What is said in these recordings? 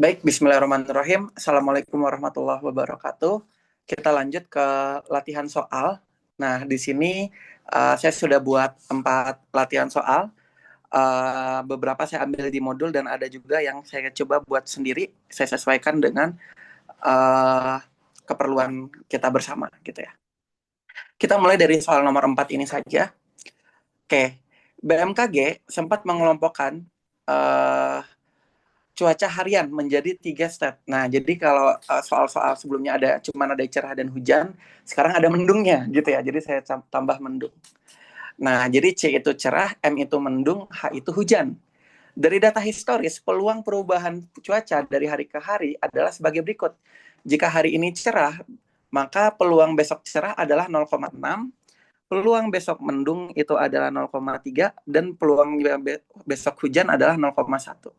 Baik, bismillahirrahmanirrahim. Assalamualaikum warahmatullahi wabarakatuh. Kita lanjut ke latihan soal. Nah, di sini saya sudah buat 4 latihan soal. Beberapa saya ambil di modul dan ada juga yang saya coba buat sendiri. Saya sesuaikan dengan keperluan kita bersama, gitu ya. Kita mulai dari soal nomor 4 ini saja. Oke, BMKG sempat mengelompokkan uh, cuaca harian menjadi 3 step. Nah, jadi kalau soal-soal sebelumnya cuman ada cerah dan hujan, sekarang ada mendungnya gitu ya. Jadi saya tambah mendung. Nah, jadi C itu cerah, M itu mendung, H itu hujan. Dari data historis, peluang perubahan cuaca dari hari ke hari adalah sebagai berikut. Jika hari ini cerah, maka peluang besok cerah adalah 0,6, peluang besok mendung itu adalah 0,3, dan peluang besok hujan adalah 0,1.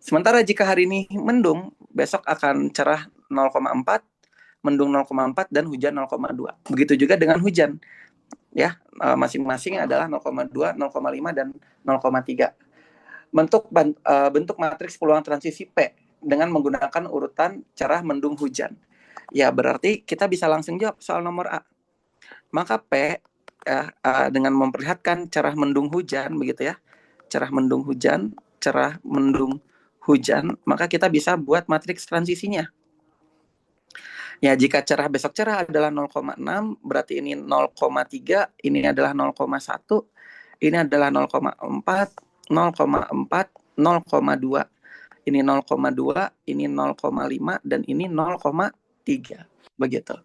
Sementara jika hari ini mendung, besok akan cerah 0,4, mendung 0,4, dan hujan 0,2. Begitu juga dengan hujan. Ya, masing-masing adalah 0,2, 0,5, dan 0,3. Bentuk matriks peluang transisi P dengan menggunakan urutan cerah, mendung, hujan. Ya, berarti kita bisa langsung jawab soal nomor A. Maka P ya, dengan memperlihatkan cerah, mendung, hujan, begitu ya. Cerah, mendung, hujan, cerah, mendung, hujan, maka kita bisa buat matriks transisinya. Ya, jika cerah besok cerah adalah 0,6, berarti ini 0,3, ini adalah 0,1, ini adalah 0,4, 0,4, 0,2. Ini 0,2, ini 0,5, dan ini 0,3. Begitu.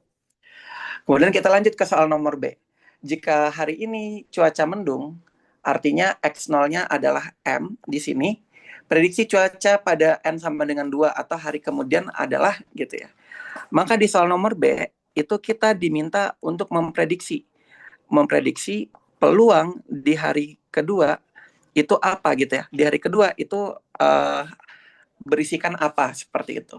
Kemudian kita lanjut ke soal nomor B. Jika hari ini cuaca mendung, artinya X0-nya adalah M di sini. Prediksi cuaca pada N sama dengan 2 atau hari kemudian adalah gitu ya. Maka di soal nomor B, itu kita diminta untuk memprediksi peluang di hari kedua itu apa gitu ya. Di hari kedua itu berisikan apa seperti itu.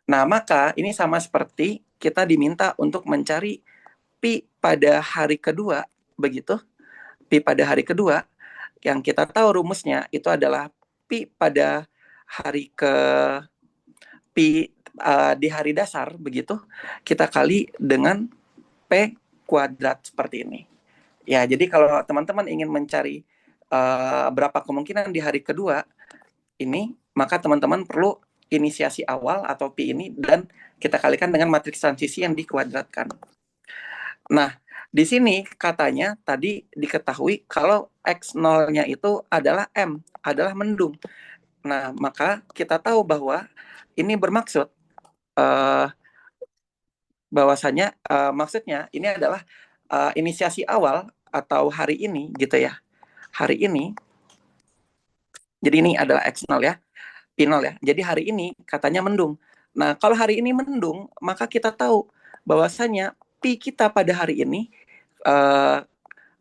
Nah, maka ini sama seperti kita diminta untuk mencari pi pada hari kedua, begitu. Pi pada hari kedua, yang kita tahu rumusnya itu adalah pi pada hari ke pi di hari dasar, begitu, kita kali dengan p kuadrat seperti ini. Ya, jadi kalau teman-teman ingin mencari berapa kemungkinan di hari kedua ini, maka teman-teman perlu inisiasi awal atau pi ini dan kita kalikan dengan matriks transisi yang dikuadratkan. Nah, di sini katanya tadi diketahui kalau X0-nya itu adalah M, adalah mendung. Nah, maka kita tahu bahwa ini bermaksud bahwasanya maksudnya ini adalah inisiasi awal atau hari ini gitu ya. Hari ini, jadi ini adalah X0 ya, P0 ya. Jadi hari ini katanya mendung. Nah, kalau hari ini mendung, maka kita tahu bahwasanya Pi kita pada hari ini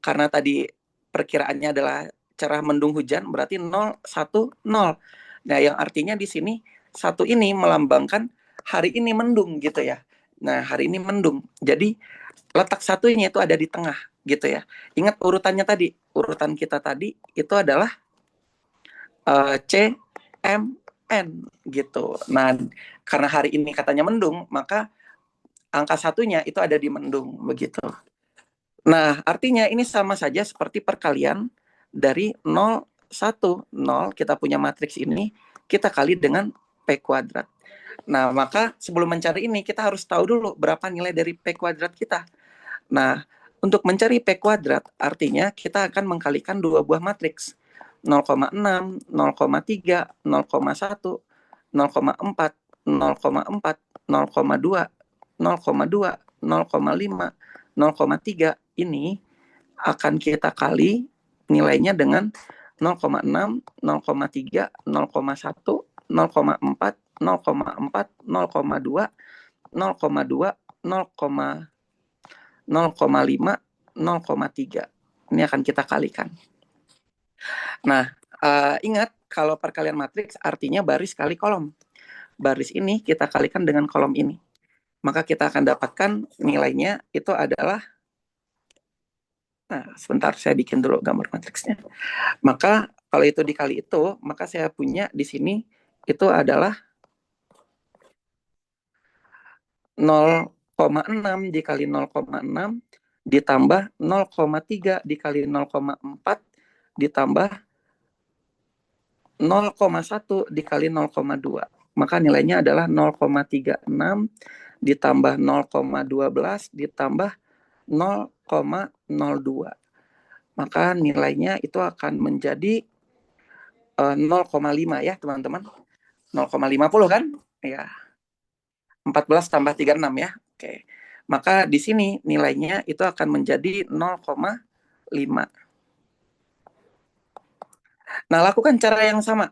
karena tadi perkiraannya adalah cerah, mendung, hujan, berarti 0, 1, 0. Nah, yang artinya di sini satu ini melambangkan hari ini mendung gitu ya. Nah, hari ini mendung. Jadi letak satunya itu ada di tengah gitu ya. Ingat urutannya tadi. Urutan kita tadi itu adalah C, M, N gitu. Nah, karena hari ini katanya mendung, maka angka satunya itu ada di mendung begitu. Nah, artinya ini sama saja seperti perkalian dari 0, 1, 0, kita punya matriks ini, kita kali dengan P kuadrat. Nah, maka sebelum mencari ini, kita harus tahu dulu berapa nilai dari P kuadrat kita. Nah, untuk mencari P kuadrat, artinya kita akan mengkalikan dua buah matriks. 0,6, 0,3, 0,1, 0,4, 0,4, 0,2, 0,2, 0,5, 0,3 ini akan kita kali nilainya dengan 0,6, 0,3, 0,1, 0,4, 0,4, 0,2, 0,2, 0,5, 0,3. Ini akan kita kalikan. Nah, ingat kalau perkalian matriks artinya baris kali kolom. Baris ini kita kalikan dengan kolom ini. Maka kita akan dapatkan nilainya itu adalah, nah sebentar saya bikin dulu gambar matriksnya. Maka kalau itu dikali itu, maka saya punya di sini itu adalah 0,6 dikali 0,6 ditambah 0,3 dikali 0,4 ditambah 0,1 dikali 0,2. Maka nilainya adalah 0,36 ditambah 0,12 ditambah 0,02. Maka nilainya itu akan menjadi 0,5 ya teman-teman. 0,50 kan? Ya. 14 tambah 36 ya. Oke. Maka di sini nilainya itu akan menjadi 0,5. Nah, lakukan cara yang sama.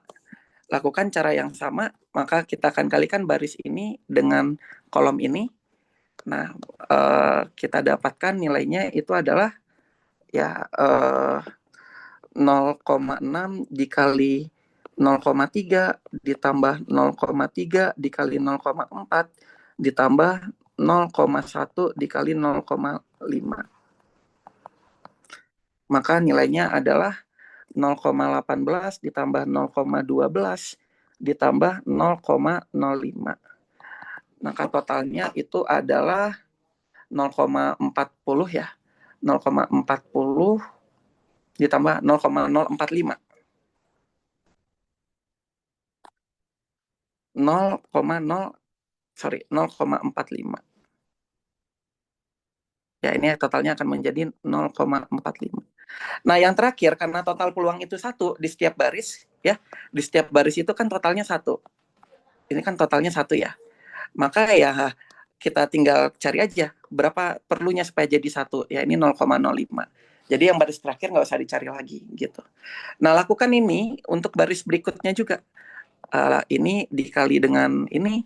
Lakukan cara yang sama, maka kita akan kalikan baris ini dengan kolom ini. Nah, kita dapatkan nilainya itu adalah ya 0,6 dikali 0,3 ditambah 0,3 dikali 0,4 ditambah 0,1 dikali 0,5. Maka nilainya adalah 0,18 ditambah 0,12 ditambah 0,05. Maka totalnya itu adalah 0,40 ya. 0,40 ditambah 0,045. 0,45. Ya, ini totalnya akan menjadi 0,45. Nah, yang terakhir, karena total peluang itu 1 di setiap baris, ya, di setiap baris itu kan totalnya 1. Ini kan totalnya 1 ya. Maka ya kita tinggal cari aja berapa perlunya supaya jadi 1. Ya, ini 0,05. Jadi yang baris terakhir nggak usah dicari lagi, gitu. Nah, lakukan ini untuk baris berikutnya juga. Ini dikali dengan ini,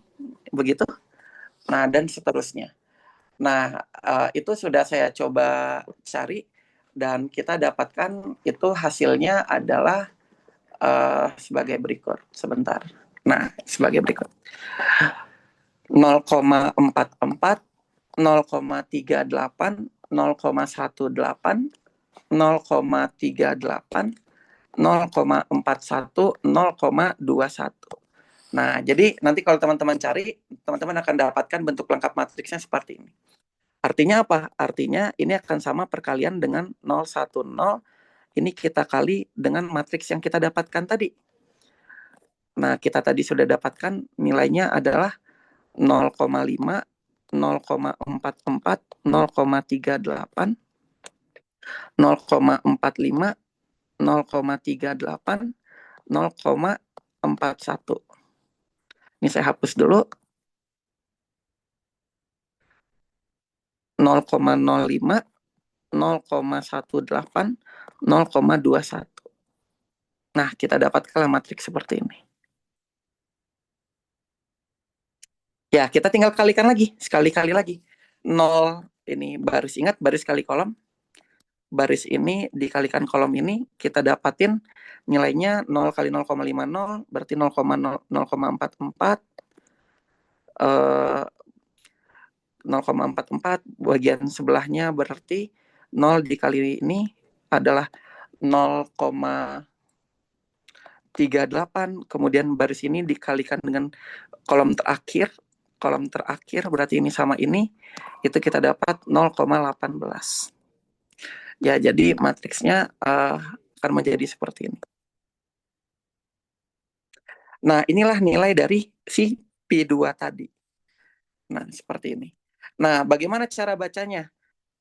begitu. Nah, dan seterusnya. Nah, itu sudah saya coba cari dan kita dapatkan itu hasilnya adalah sebagai berikut. Sebentar. Nah, sebagai berikut. 0,44, 0,38, 0,18, 0,38, 0,41, 0,21. Nah, jadi nanti kalau teman-teman cari, teman-teman akan dapatkan bentuk lengkap matriksnya seperti ini. Artinya apa? Artinya ini akan sama perkalian dengan 010. Ini kita kali dengan matriks yang kita dapatkan tadi. Nah, kita tadi sudah dapatkan nilainya adalah 0,5, 0,44, 0,38, 0,45, 0,38, 0,41. Ini saya hapus dulu. 0,05, 0,18, 0,21. Nah, kita dapatkan matriks seperti ini. Ya, kita tinggal kalikan lagi, sekali-kali lagi. 0 ini baris, ingat baris kali kolom. Baris ini dikalikan kolom ini, kita dapatin nilainya 0 kali 0,50, berarti 0,44, 0,44, bagian sebelahnya berarti 0 dikali ini adalah 0,38, kemudian baris ini dikalikan dengan kolom terakhir berarti ini sama ini, itu kita dapat 0,18. Ya, jadi matriksnya akan menjadi seperti ini. Nah, inilah nilai dari si P2 tadi. Nah, seperti ini. Nah, bagaimana cara bacanya?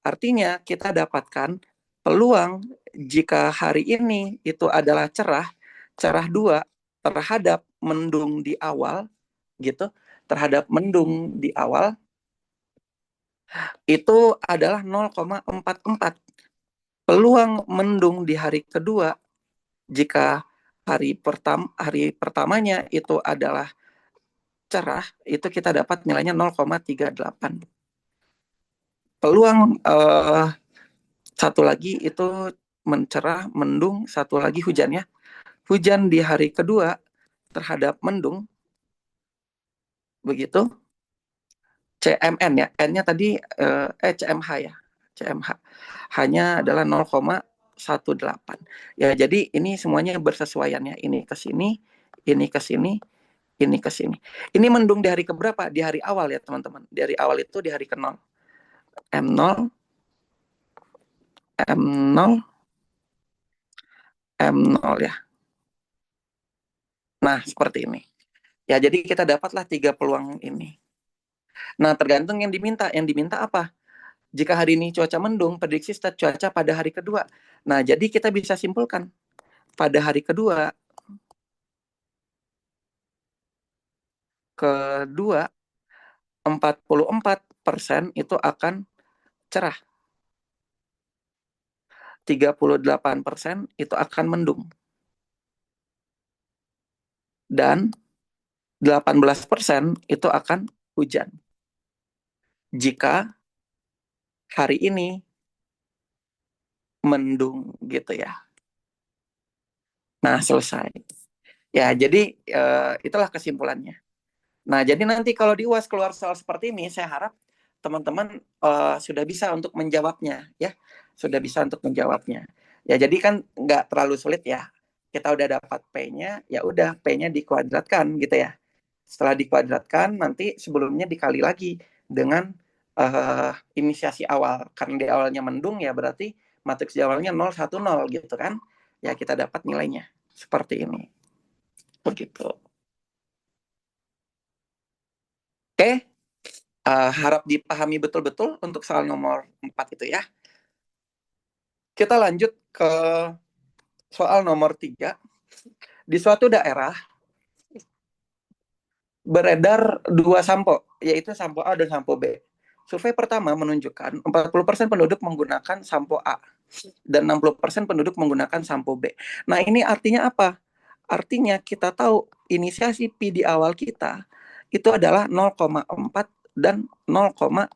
Artinya kita dapatkan peluang jika hari ini itu adalah cerah 2 terhadap mendung di awal, gitu, terhadap mendung di awal, itu adalah 0,44. Peluang mendung di hari kedua jika hari pertamanya itu adalah cerah, itu kita dapat nilainya 0,38. Peluang satu lagi itu mencerah, mendung, satu lagi hujan ya. Hujan di hari kedua terhadap mendung, begitu. CMN ya, N-nya tadi CMH ya. CMH hanya adalah 0,18. Ya, jadi ini semuanya bersesuaian ya. Ini ke sini, ini ke sini, ini ke sini. Ini mendung di hari keberapa? Di hari awal ya teman-teman. Di hari awal itu di hari ke-0. M0, M0, M0 ya. Nah, seperti ini. Ya, jadi kita dapatlah 3 peluang ini. Nah, tergantung yang diminta. Yang diminta apa? Jika hari ini cuaca mendung, prediksi stat cuaca pada hari kedua. Nah, jadi kita bisa simpulkan. Pada hari kedua, 44% itu akan cerah. 38% itu akan mendung. Dan 18% itu akan hujan. Jika hari ini mendung gitu ya. Nah, selesai. Ya, jadi itulah kesimpulannya. Nah, jadi nanti kalau di UAS keluar soal seperti ini, saya harap teman-teman sudah bisa untuk menjawabnya, ya. Sudah bisa untuk menjawabnya. Ya, jadi kan nggak terlalu sulit ya. Kita udah dapat P-nya, ya udah P-nya dikuadratkan gitu ya. Setelah dikuadratkan, nanti sebelumnya dikali lagi dengan inisiasi awal. Karena di awalnya mendung, ya berarti matriks di awalnya 0, 1, 0 gitu kan. Ya, kita dapat nilainya. Seperti ini. Begitu. Oke, harap dipahami betul-betul untuk soal nomor 4 itu ya. Kita lanjut ke soal nomor 3. Di suatu daerah beredar dua sampo, yaitu sampo A dan sampo B. Survei pertama menunjukkan 40% penduduk menggunakan sampo A dan 60% penduduk menggunakan sampo B. Nah, ini artinya apa? Artinya kita tahu inisiasi Pi di awal kita itu adalah 0,4 dan 0,6.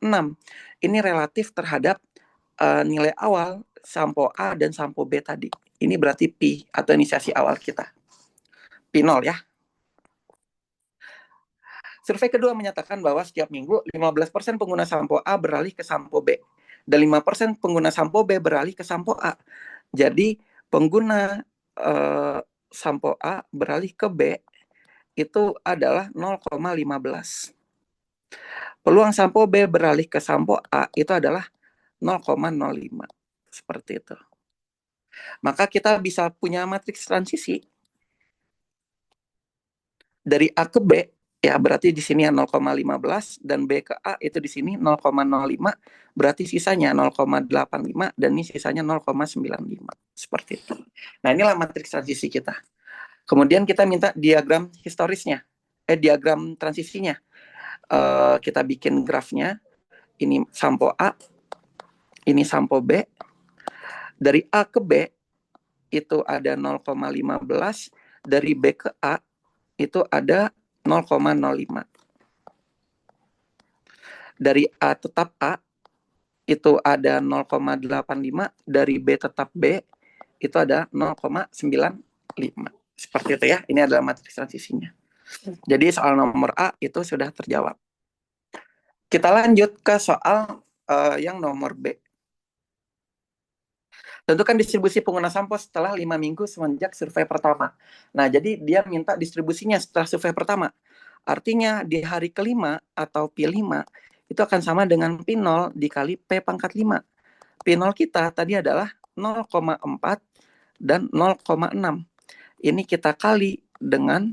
Ini relatif terhadap nilai awal sampo A dan sampo B tadi. Ini berarti Pi atau inisiasi awal kita. Pi 0 ya. Survei kedua menyatakan bahwa setiap minggu 15% pengguna sampo A beralih ke sampo B dan 5% pengguna sampo B beralih ke sampo A. Jadi pengguna sampo A beralih ke B itu adalah 0,15. Peluang sampo B beralih ke sampo A itu adalah 0,05. Seperti itu. Maka kita bisa punya matriks transisi dari A ke B, ya berarti di sini 0,15 dan B ke A itu di sini 0,05, berarti sisanya 0,85 dan ini sisanya 0,95. Seperti itu. Nah, inilah matriks transisi kita. Kemudian kita minta diagram historisnya, diagram transisinya. Kita bikin grafnya. Ini sampo A, ini sampo B. Dari A ke B itu ada 0,15, dari B ke A itu ada 0,05. Dari A tetap A itu ada 0,85, dari B tetap B itu ada 0,95. Seperti itu ya, ini adalah matriks transisinya. Jadi soal nomor A itu sudah terjawab. Kita lanjut ke soal yang nomor B. Tentukan distribusi pengguna sampo setelah 5 minggu semenjak survei pertama. Nah, jadi dia minta distribusinya setelah survei pertama. Artinya di hari kelima atau P5 itu akan sama dengan P0 dikali P pangkat 5. P0 kita tadi adalah 0,4 dan 0,6. Ini kita kali dengan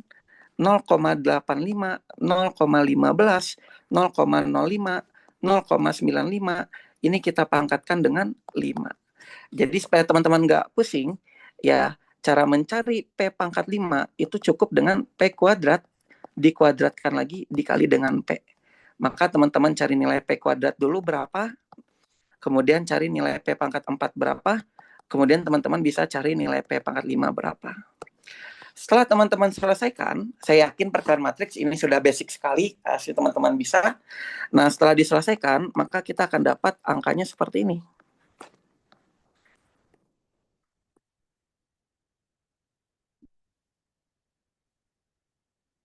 0,85, 0,15, 0,05, 0,95. Ini kita pangkatkan dengan 5. Jadi supaya teman-teman nggak pusing, ya cara mencari P pangkat 5 itu cukup dengan P kuadrat dikuadratkan lagi dikali dengan P. Maka teman-teman cari nilai P kuadrat dulu berapa, kemudian cari nilai P pangkat 4 berapa, kemudian teman-teman bisa cari nilai P pangkat 5 berapa. Setelah teman-teman selesaikan, saya yakin perkiraan matriks ini sudah basic sekali, si teman-teman bisa. Nah, setelah diselesaikan, maka kita akan dapat angkanya seperti ini.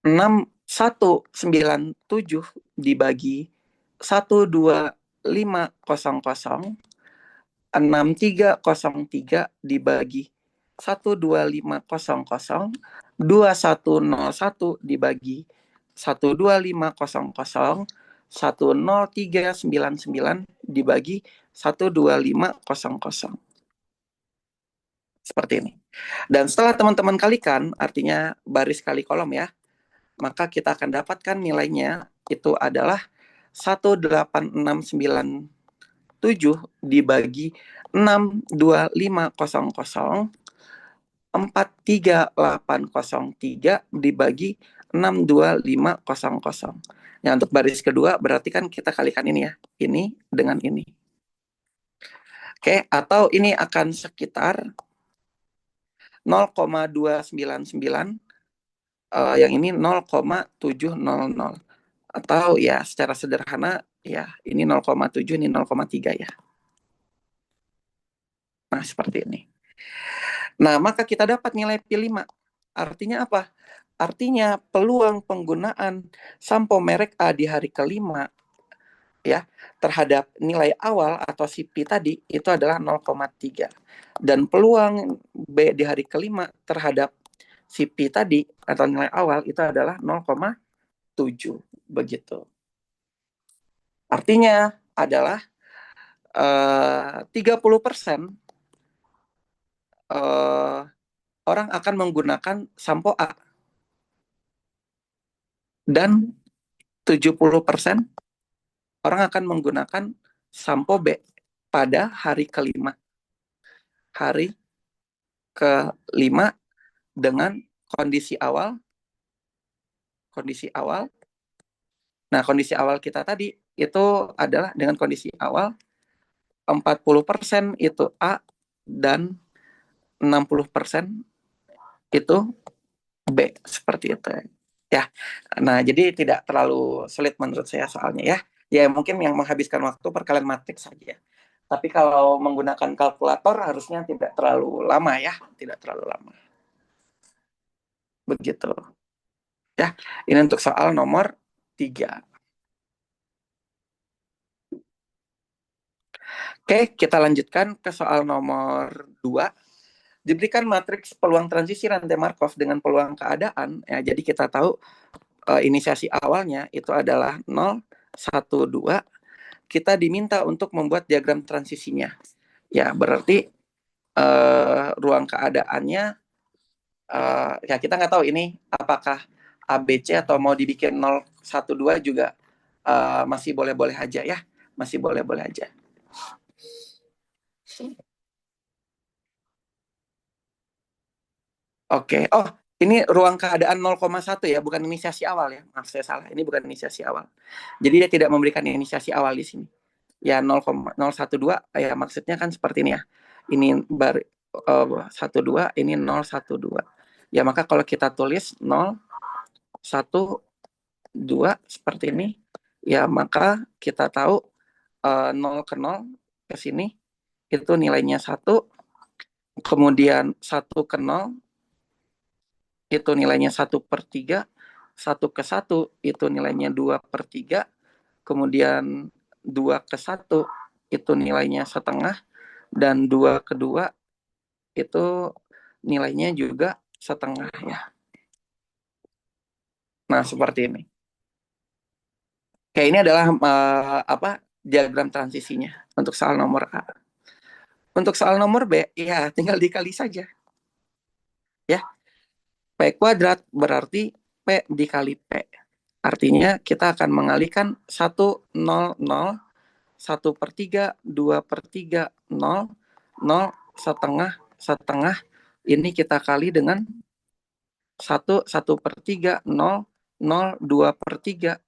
6197 dibagi 12500, 6303 dibagi 12500, 2101 dibagi 12500 10399 dibagi 12500. Seperti ini. Dan setelah teman-teman kalikan, artinya baris kali kolom ya, maka kita akan dapatkan nilainya itu adalah 18697 dibagi 62500 43803 dibagi 62500. Nah, untuk baris kedua berarti kan kita kalikan ini ya, ini dengan ini. Oke, atau ini akan sekitar 0,299, yang ini 0,700. Atau ya secara sederhana ya ini 0,7, ini 0,3 ya. Nah, seperti ini. Nah, maka kita dapat nilai P5. Artinya apa? Artinya peluang penggunaan sampo merek A di hari kelima ya terhadap nilai awal atau si P tadi itu adalah 0,3. Dan peluang B di hari kelima terhadap si P tadi atau nilai awal itu adalah 0,7. Begitu. Artinya adalah 30% orang akan menggunakan sampo A dan 70% orang akan menggunakan sampo B pada hari kelima. Hari kelima dengan kondisi awal. Nah, kondisi awal kita tadi itu adalah dengan kondisi awal 40% itu A dan 60% itu B, seperti itu ya. Nah, jadi tidak terlalu sulit menurut saya soalnya ya. Ya mungkin yang menghabiskan waktu perkalian matriks saja. Tapi kalau menggunakan kalkulator harusnya tidak terlalu lama ya, tidak terlalu lama. Begitu. Ya, ini untuk soal nomor 3. Oke, kita lanjutkan ke soal nomor 2. Diberikan matriks peluang transisi rantai Markov dengan peluang keadaan, ya, jadi kita tahu inisiasi awalnya itu adalah 0, 1, 2. Kita diminta untuk membuat diagram transisinya. Ya, berarti ruang keadaannya, ya kita nggak tahu ini apakah ABC atau mau dibikin 0, 1, 2 juga masih boleh-boleh aja ya. Masih boleh-boleh aja. Oke. Oh, ini ruang keadaan 0,1 ya, bukan inisiasi awal ya. Maaf, saya salah. Ini bukan inisiasi awal. Jadi dia tidak memberikan inisiasi awal di sini. Ya 0,012 ya maksudnya kan seperti ini ya. Ini 12, ini 012. Ya maka kalau kita tulis 012 seperti ini, ya maka kita tahu 0 ke 0 ke sini itu nilainya 1, kemudian 1 ke 0 itu nilainya 1/3, 1 ke 1 itu nilainya 2/3, kemudian 2 ke 1 itu nilainya setengah, dan 2 ke 2 itu nilainya juga setengah ya. Nah, seperti ini. Kayak ini adalah diagram transisinya untuk soal nomor A. Untuk soal nomor B, ya tinggal dikali saja. Ya, P kuadrat berarti P dikali P. Artinya kita akan mengalihkan 1, 0, 0, 1/3, 2/3, 0, 0, setengah, setengah. Ini kita kali dengan 1, 1/3, 0, 0, 2/3,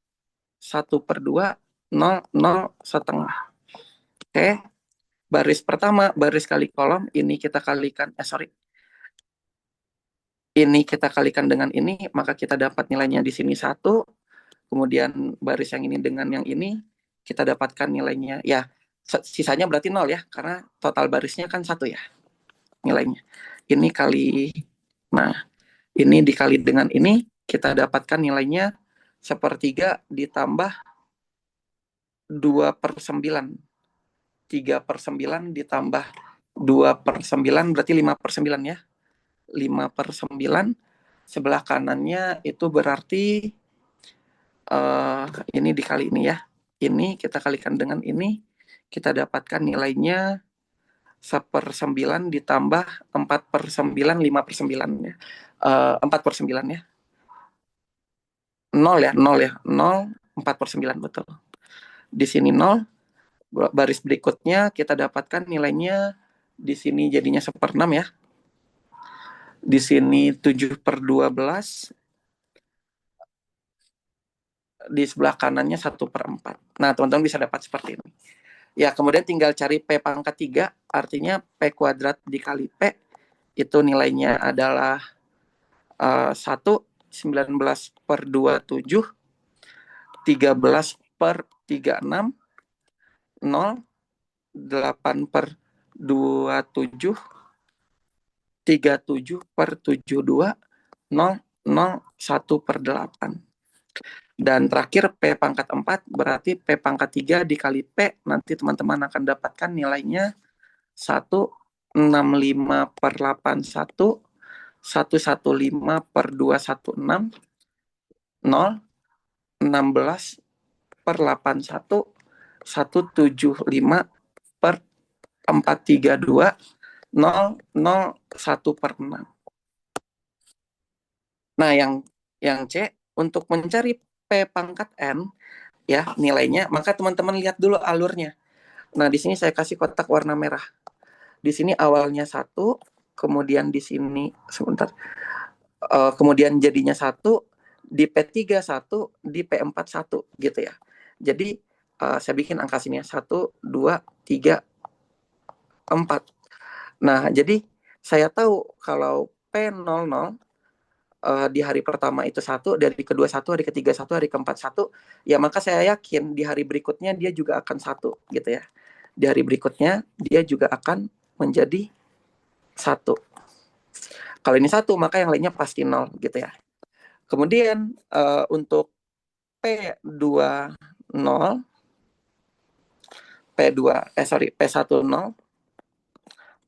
1/2, 0, 0, setengah. Oke, baris pertama, baris kali kolom, ini kita kalikan, ini kita kalikan dengan ini, maka kita dapat nilainya di sini 1, kemudian baris yang ini dengan yang ini, kita dapatkan nilainya, ya sisanya berarti 0 ya, karena total barisnya kan 1 ya, nilainya. Ini kali, nah ini dikali dengan ini, kita dapatkan nilainya 1/3 ditambah 2/9. 3/9 ditambah 2/9 berarti 5/9 ya. 5/9 Sebelah kanannya itu berarti ini dikali ini ya. Ini kita kalikan dengan ini, kita dapatkan nilainya 1/9 ditambah 4/9, 5/9 ya. 4/9 ya. 0 ya, 0 ya. 0, 4/9 betul. Di sini 0, baris berikutnya kita dapatkan nilainya di sini jadinya 1/6 ya. Di sini 7/12, di sebelah kanannya 1/4. Nah, teman-teman bisa dapat seperti ini. Ya, kemudian tinggal cari P pangkat 3, artinya P kuadrat dikali P, itu nilainya adalah 1, 19/27, 13/36, 0, 8/27, 37/72, 0, 0, 1/8. Dan terakhir P pangkat 4 berarti P pangkat 3 dikali P, nanti teman-teman akan dapatkan nilainya 1, 65/81, 115/216, 0, 16/81, 175/432, 0, 0, 1/6. Nah, yang C, untuk mencari P pangkat N, ya, nilainya, maka teman-teman lihat dulu alurnya. Nah, di sini saya kasih kotak warna merah. Di sini awalnya 1, kemudian di sini, sebentar, kemudian jadinya 1, di P3 1, di P4 1, gitu ya. Jadi, saya bikin angka sini ya, 1, 2, 3, 4. Nah, jadi saya tahu kalau P00 di hari pertama itu 1, dari kedua 1, hari ketiga 1, hari keempat 1, ya maka saya yakin di hari berikutnya dia juga akan 1, gitu ya. Di hari berikutnya dia juga akan menjadi 1. Kalau ini 1, maka yang lainnya pasti 0, gitu ya. Kemudian untuk P20, P10,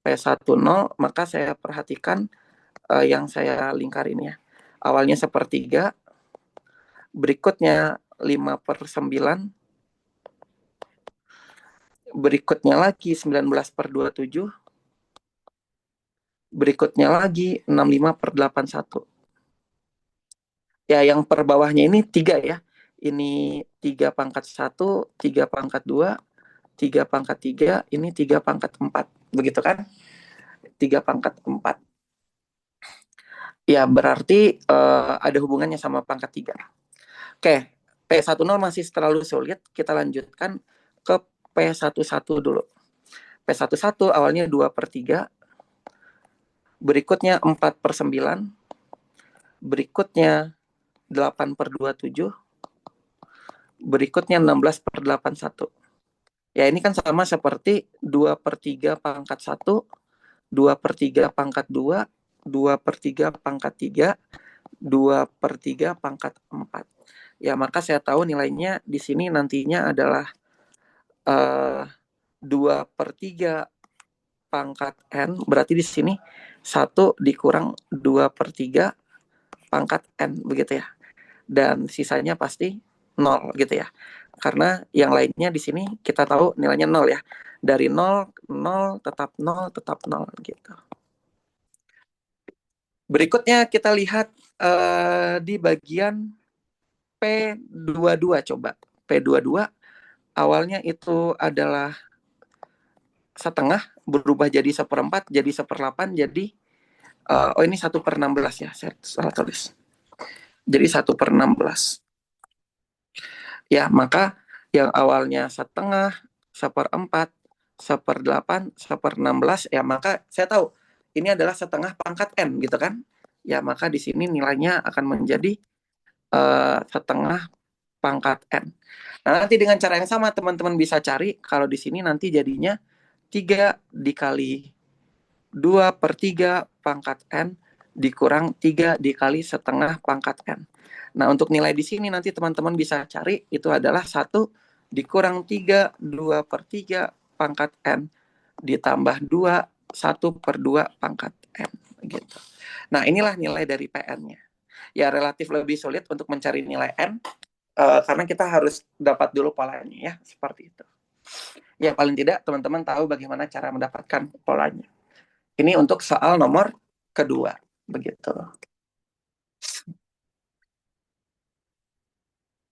P10, maka saya perhatikan yang saya lingkarin ya. Awalnya 1/3, berikutnya 5/9, berikutnya lagi 19/27, berikutnya lagi 65/81. Ya, yang per bawahnya ini 3 ya. Ini 3/1, 3/2, 3/3, ini 3/4. Begitu kan? 3/4. Ya, berarti ada hubungannya sama pangkat 3. Oke, P10 masih terlalu sulit. Kita lanjutkan ke P11 dulu. P11 awalnya 2/3, berikutnya 4/9, berikutnya 8/27, berikutnya 16/81. Ya, ini kan sama seperti 2/3 pangkat 1, 2/3 pangkat 2, 2/3 pangkat 3, 2/3 pangkat 4. Ya, maka saya tahu nilainya di sini nantinya adalah 2/3 pangkat N, berarti di sini 1 dikurang 2/3 pangkat N, begitu ya. Dan sisanya pasti 0, gitu ya. Karena yang lainnya di sini kita tahu nilainya 0 ya. Dari 0, 0, tetap 0, tetap 0, gitu. Berikutnya kita lihat di bagian P22 coba. P22 awalnya itu adalah setengah, berubah jadi 1/4, jadi 1/8, jadi ini 1/16 ya, saya salah tulis. Jadi 1/16. Ya, maka yang awalnya setengah, 1/4, 1/8, 1/16, ya maka saya tahu ini adalah setengah pangkat N, gitu kan. Ya, maka di sini nilainya akan menjadi setengah pangkat N. Nah, nanti dengan cara yang sama teman-teman bisa cari, kalau di sini nanti jadinya 3 dikali 2/3 pangkat N dikurang 3 dikali setengah pangkat N. Nah, untuk nilai di sini nanti teman-teman bisa cari, itu adalah 1 dikurang 3, 2/3 pangkat N, ditambah 2, 1/2 pangkat N. Gitu. Nah, inilah nilai dari PN-nya. ya relatif lebih sulit untuk mencari nilai N, karena kita harus dapat dulu polanya ya, seperti itu. Ya paling tidak teman-teman tahu bagaimana cara mendapatkan polanya. Ini untuk soal nomor kedua, begitu.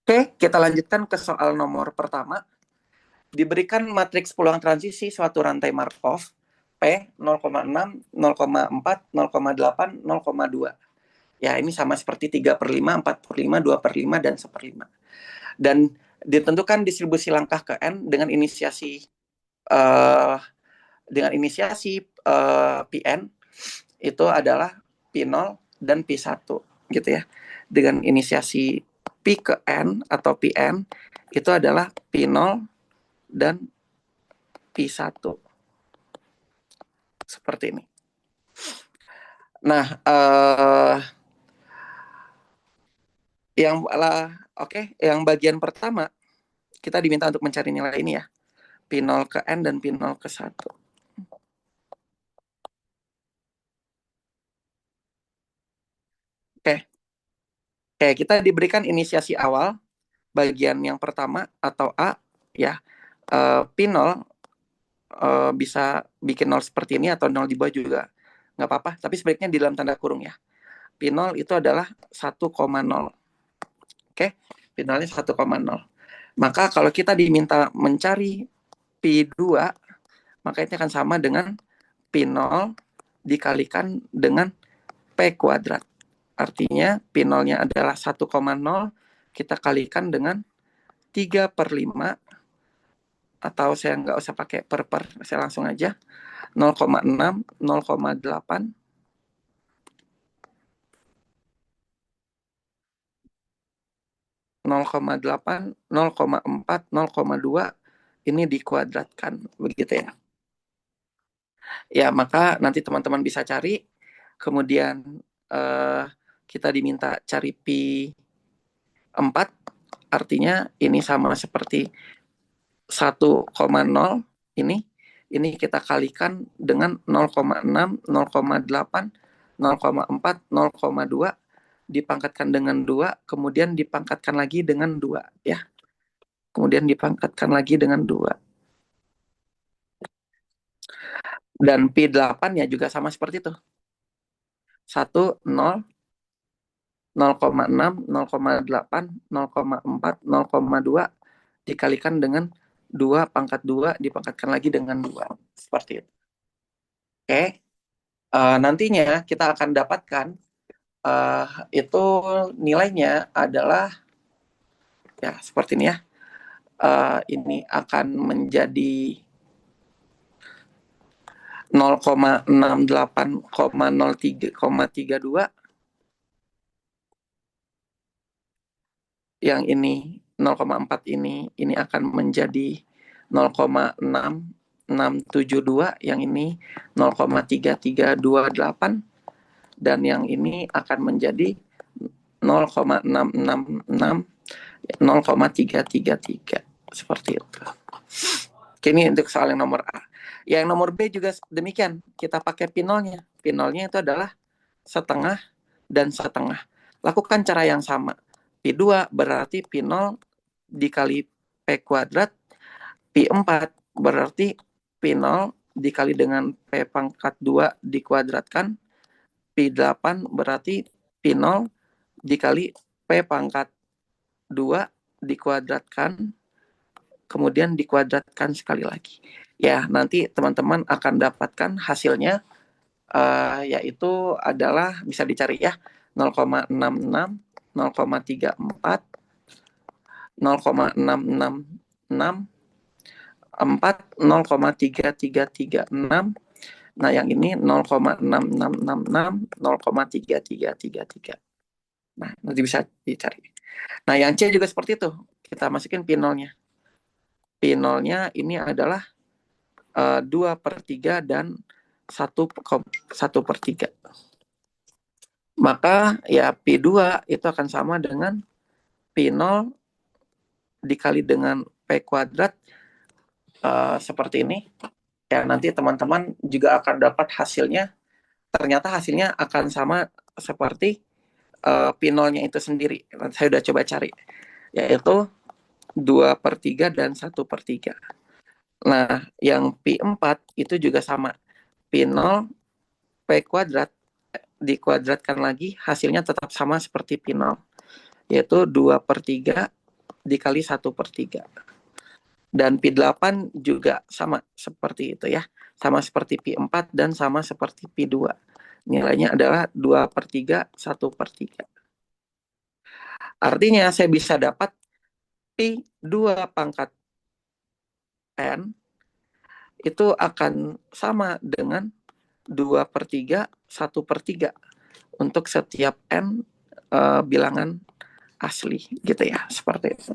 Oke, kita lanjutkan ke soal nomor pertama. Diberikan matriks peluang transisi suatu rantai Markov P 0,6, 0,4, 0,8, 0,2. Ya, ini sama seperti 3/5, 4/5, 2/5, dan 1/5. Dan ditentukan distribusi langkah ke N dengan inisiasi Pn itu adalah P0 dan P1 gitu ya. Dengan inisiasi P ke N atau Pn itu adalah P0 dan P1. Seperti ini. Nah, yang bagian pertama kita diminta untuk mencari nilai ini ya. P0 ke N dan P0 ke 1. Oke. Oke, kita diberikan inisiasi awal bagian yang pertama atau A ya. P0 bisa bikin 0 seperti ini atau 0 di bawah juga nggak apa-apa, tapi sebaiknya di dalam tanda kurung ya. P0 itu adalah 1,0. Oke, P0-nya 1,0. Maka kalau kita diminta mencari P2, maka itu akan sama dengan P0 dikalikan dengan P kuadrat. Artinya P0-nya adalah 1,0, kita kalikan dengan 3/5, atau saya nggak usah pakai per, saya langsung aja 0,6, 0,8, 0,8, 0,4, 0,2 ini dikuadratkan begitu ya. Ya, maka nanti teman-teman bisa cari. Kemudian kita diminta cari P4, artinya ini sama seperti 1,0 ini kita kalikan dengan 0,6, 0,8, 0,4, 0,2 dipangkatkan dengan 2, kemudian dipangkatkan lagi dengan 2 ya. Kemudian dipangkatkan lagi dengan 2. Dan P8 ya juga sama seperti itu. 1, 0, 0,6, 0,8, 0,4, 0,2 dikalikan dengan 2 pangkat 2 dipangkatkan lagi dengan 2. Seperti itu. Oke. Nantinya kita akan dapatkan itu nilainya adalah ya seperti ini ya. Ini akan menjadi 0,68,03,32. Yang ini 0,4 ini akan menjadi 0,6672, yang ini 0,3328, dan yang ini akan menjadi 0,666, 0,333 seperti itu. Oke, ini untuk soal yang nomor A. Yang nomor B juga demikian, kita pakai P0-nya. P0-nya itu adalah setengah dan setengah. Lakukan cara yang sama. P2 berarti P0 dikali P kuadrat. P4 berarti P0 dikali dengan P pangkat 2 dikuadratkan. P8 berarti P0 dikali P pangkat 2 dikuadratkan, kemudian dikuadratkan sekali lagi. Ya, nanti teman-teman akan dapatkan hasilnya, yaitu adalah bisa dicari ya, 0,66, 0,34, 0,666, 4, 0,3336. Nah, yang ini 0,6666, 0,3333. Nah, nanti bisa dicari. Nah, yang C juga seperti itu. Kita masukin P0-nya. P0-nya ini adalah 2/3 dan 1/3. Maka ya P2 itu akan sama dengan P0 dikali dengan P kuadrat, seperti ini. Ya, nanti teman-teman juga akan dapat hasilnya. Ternyata hasilnya akan sama seperti P0-nya itu sendiri. Saya udah coba cari, yaitu 2/3 dan 1/3. Nah, yang P4 itu juga sama. P0 P kuadrat dikuadratkan lagi, hasilnya tetap sama seperti P0, yaitu 2/3 dikali 1/3. Dan P8 juga sama seperti itu ya. Sama seperti P4 dan sama seperti P2. Nilainya adalah 2/3, 1/3. Artinya saya bisa dapat P2 pangkat N itu akan sama dengan 2/3, 1/3 untuk setiap N bilangan asli gitu ya, seperti itu.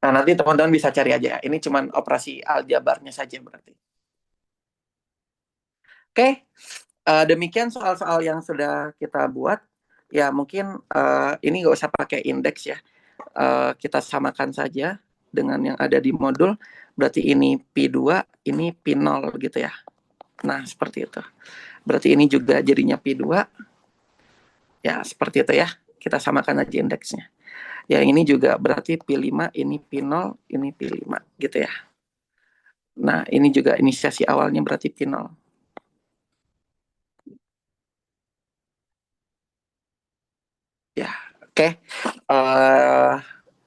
Nah, nanti teman-teman bisa cari aja. Ini cuman operasi aljabarnya saja berarti. Oke, demikian soal-soal yang sudah kita buat. Ya, mungkin ini nggak usah pakai indeks ya. Kita samakan saja dengan yang ada di modul. Berarti ini P2, ini P0 gitu ya. Nah, seperti itu. Berarti ini juga jadinya P2. Ya, seperti itu ya. Kita samakan aja indeksnya. Yang ini juga berarti P5, ini P0, ini P5 gitu ya. Nah, ini juga inisiasi awalnya berarti P0. Ya, oke.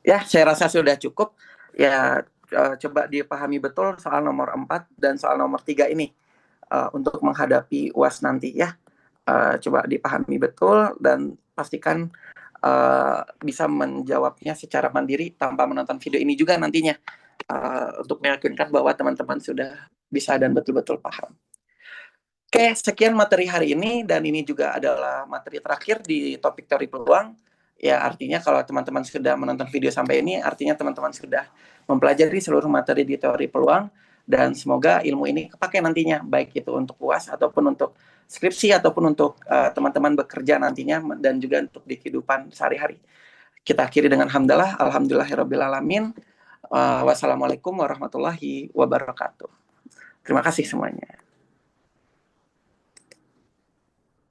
Ya, saya rasa sudah cukup. Ya, coba dipahami betul soal nomor 4 dan soal nomor 3 ini untuk menghadapi UAS nanti ya. Coba dipahami betul dan pastikan bisa menjawabnya secara mandiri tanpa menonton video ini juga nantinya untuk meyakinkan bahwa teman-teman sudah bisa dan betul-betul paham. Oke, sekian materi hari ini dan ini juga adalah materi terakhir di topik teori peluang. Ya, artinya kalau teman-teman sudah menonton video sampai ini, artinya teman-teman sudah mempelajari seluruh materi di teori peluang dan semoga ilmu ini kepake nantinya, baik itu untuk UAS ataupun untuk skripsi ataupun untuk teman-teman bekerja nantinya dan juga untuk di kehidupan sehari-hari. Kita akhiri dengan hamdalah, alhamdulillahirrabbilalamin. Wassalamualaikum warahmatullahi wabarakatuh. Terima kasih semuanya.